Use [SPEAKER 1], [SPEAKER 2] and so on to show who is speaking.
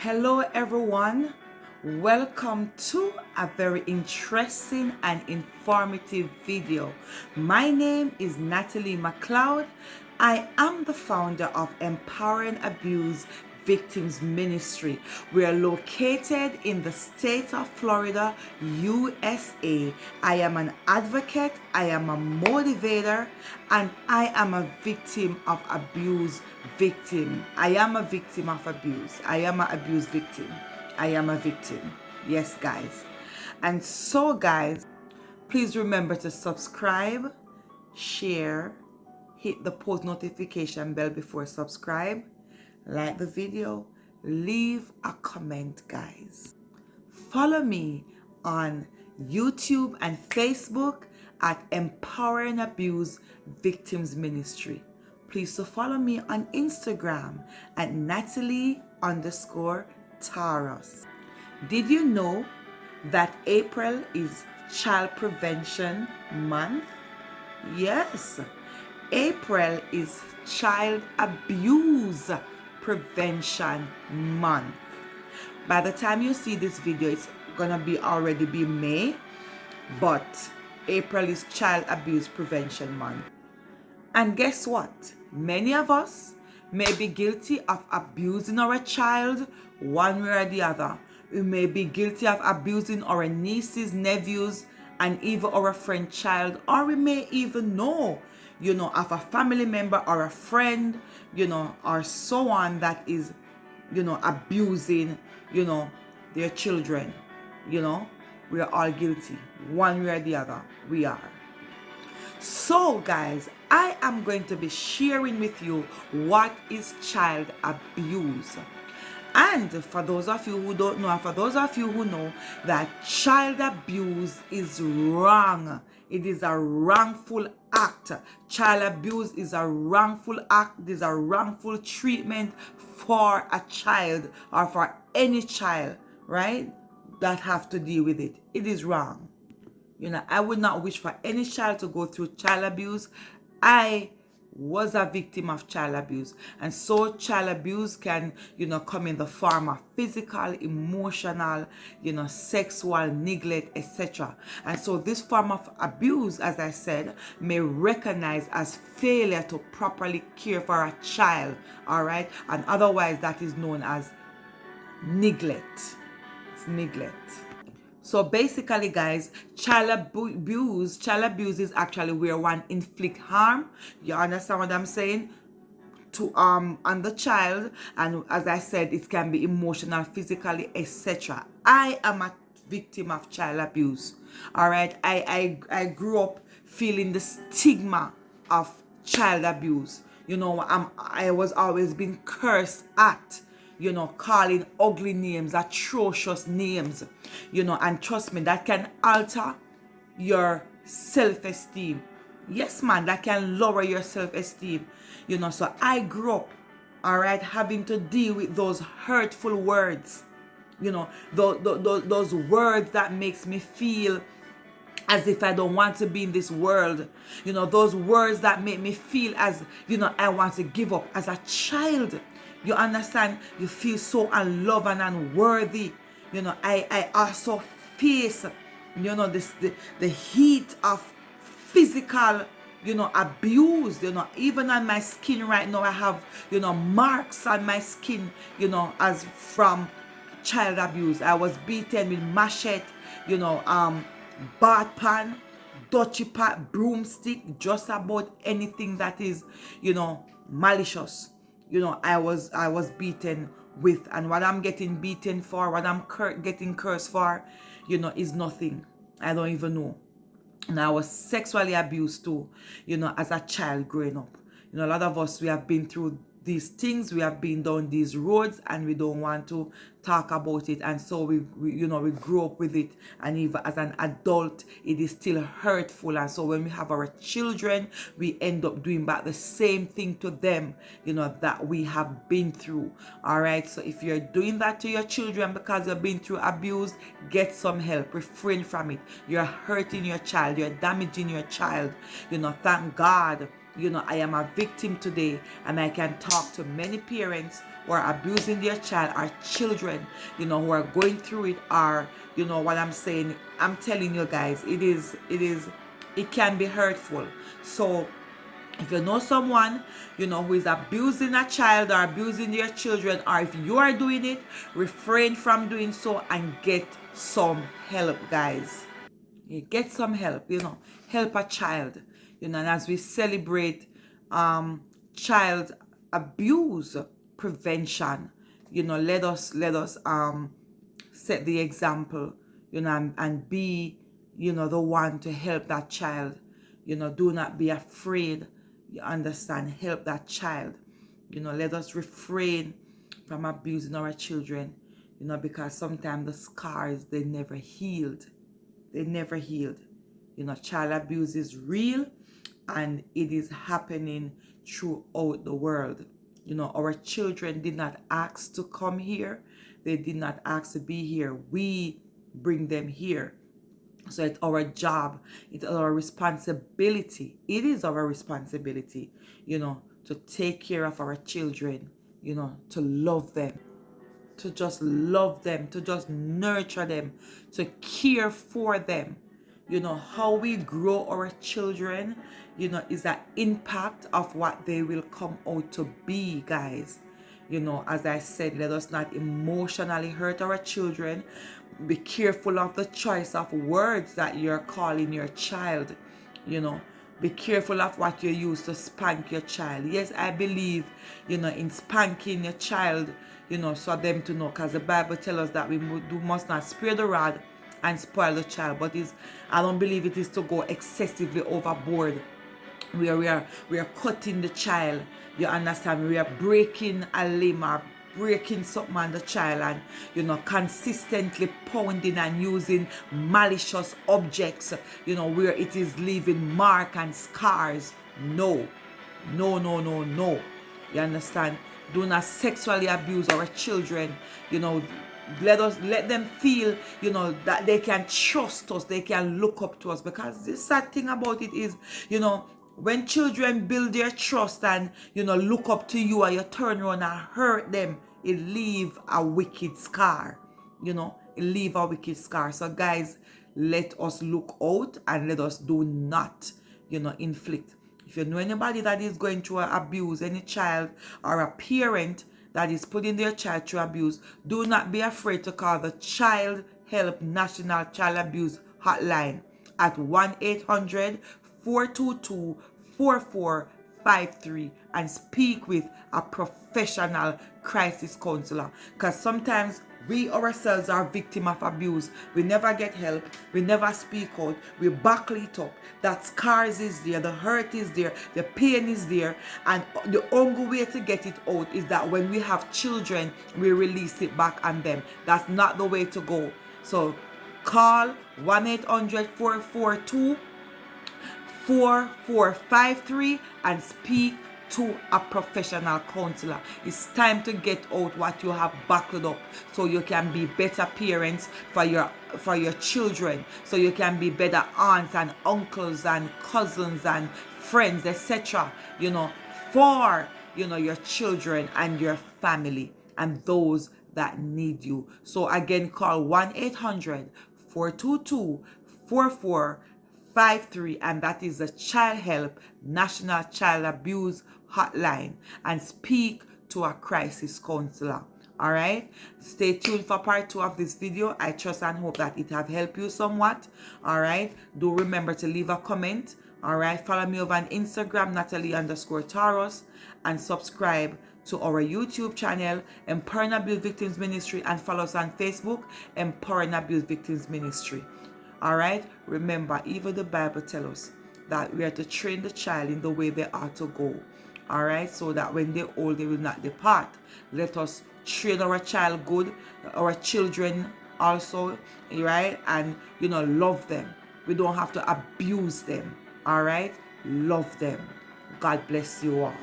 [SPEAKER 1] Hello everyone, welcome to a very interesting and informative video. My name is Natalie McLeod. I am the founder of Empowering Abuse Victims Ministry. We are located in the state of Florida, USA. I am an advocate, I am a motivator, and I am a victim of abuse victim. I am a victim of abuse. I am an abuse victim. I am a victim. Yes, guys. And so, guys, please remember to subscribe, share, hit the post notification bell before subscribe, like the video, leave a comment, guys. Follow me on YouTube and Facebook at Empowering Abuse Victims Ministry. Please follow me on Instagram at Natalie_Taros. Did you know that April is Child Prevention Month? Yes, April is Child Abuse Prevention Month. By the time you see this video, it's gonna be already be May, but April is Child Abuse Prevention Month. And guess what? Many of us may be guilty of abusing our child one way or the other. We may be guilty of abusing our nieces, nephews, and even our friend child, or we may even know, of a family member or a friend, or so on that is, abusing, their children. We are all guilty one way or the other. We are. So guys, I am going to be sharing with you what is child abuse. And for those of you who don't know, and for those of you who know, that child abuse is wrong. It is a wrongful act. Child abuse is a wrongful act. It is a wrongful treatment for a child or for any child, right? That have to deal with it. It is wrong. I would not wish for any child to go through child abuse. I was a victim of child abuse, and so child abuse can come in the form of physical, emotional, sexual, neglect, etc. And so this form of abuse, as I said, may recognize as failure to properly care for a child, all right, and otherwise that is known as neglect. It's neglect. So basically, guys, child abuse is actually where one inflict harm. You understand what I'm saying? To on the child, and as I said, it can be emotional, physically, etc. I am a victim of child abuse. All right, I grew up feeling the stigma of child abuse. I was always being cursed at. Calling ugly names, atrocious names, and trust me, that can alter your self-esteem. Yes, man, that can lower your self-esteem. So I grew up, all right, having to deal with those hurtful words, those words that makes me feel as if I don't want to be in this world. Those words that make me feel as, I want to give up as a child. You understand? You feel so unloved and unworthy. I also face, the heat of physical, abuse. Even on my skin right now, I have, marks on my skin, as from child abuse. I was beaten with machete, bath pan, dutchy pot, broomstick, just about anything that is, malicious. I was beaten with, and what I'm getting beaten for, what I'm getting cursed for, is nothing. I don't even know. And I was sexually abused too, as a child growing up. A lot of us, we have been through these things, we have been down these roads, and we don't want to talk about it. And so we grew up with it, and even as an adult, it is still hurtful. And so when we have our children, we end up doing back the same thing to them, that we have been through. All right, so if you're doing that to your children because you've been through abuse, get some help. Refrain from it. You're hurting your child, you're damaging your child. Thank God, I am a victim today, and I can talk to many parents who are abusing their child are children, who are going through it, are, what I'm saying. I'm telling you guys, it can be hurtful. So if you know someone, who is abusing a child or abusing their children, or if you are doing it, refrain from doing so and get some help, guys. Get some help, help a child, and as we celebrate child abuse prevention, let us set the example, and be, the one to help that child. Do not be afraid. You understand? Help that child. Let us refrain from abusing our children, because sometimes the scars, they never healed. They never healed. Child abuse is real, and it is happening throughout the world. Our children did not ask to come here. They did not ask to be here. We bring them here. So it's our job, it's our responsibility. It is our responsibility, to take care of our children, to love them, to just love them, to just nurture them, to care for them. How we grow our children, is an impact of what they will come out to be, guys. As I said, let us not emotionally hurt our children. Be careful of the choice of words that you're calling your child. Be careful of what you use to spank your child. Yes, I believe, in spanking your child, so them to know, because the Bible tells us that we must not spare the rod and spoil the child. But I don't believe it is to go excessively overboard, where we are cutting the child. You understand? We are breaking a limb or breaking something on the child, and consistently pounding and using malicious objects, where it is leaving mark and scars. No. You understand? Do not sexually abuse our children. Let them feel, that they can trust us, they can look up to us. Because the sad thing about it is, when children build their trust and, look up to you, and you turn around and hurt them, it leave a wicked scar. It leave a wicked scar. So guys, let us look out and let us do not, inflict. If you know anybody that is going through abuse, any child or a parent that is putting their child through abuse, do not be afraid to call the Child Help National Child Abuse Hotline at 1-800-422-4453 and speak with a professional crisis counselor. Because sometimes we ourselves are victim of abuse. We never get help. We never speak out. We buckle it up. That scars is there. The hurt is there. The pain is there. And the only way to get it out is that when we have children, we release it back on them. That's not the way to go. So call 1-800-442-4453 and speak to a professional counselor. It's time to get out what you have buckled up, so you can be better parents for your children, so you can be better aunts and uncles and cousins and friends, etc. For your children and your family and those that need you. So again, call 1-800-422-4453, and that is the Child Help National Child Abuse Hotline, and speak to a crisis counselor. All right, stay tuned for part 2 of this video. I trust and hope that it have helped you somewhat. All right, do remember to leave a comment. All right, follow me over on Instagram, Natalie_Taurus, and subscribe to our YouTube channel, Empowering Abuse Victims Ministry, and follow us on Facebook, Empowering Abuse Victims Ministry. All right, remember, even the Bible tells us that we are to train the child in the way they ought to go. All right, so that when they're old, they will not depart. Let us train our child good, our children also, right? And love them. We don't have to abuse them. All right, love them. God bless you all.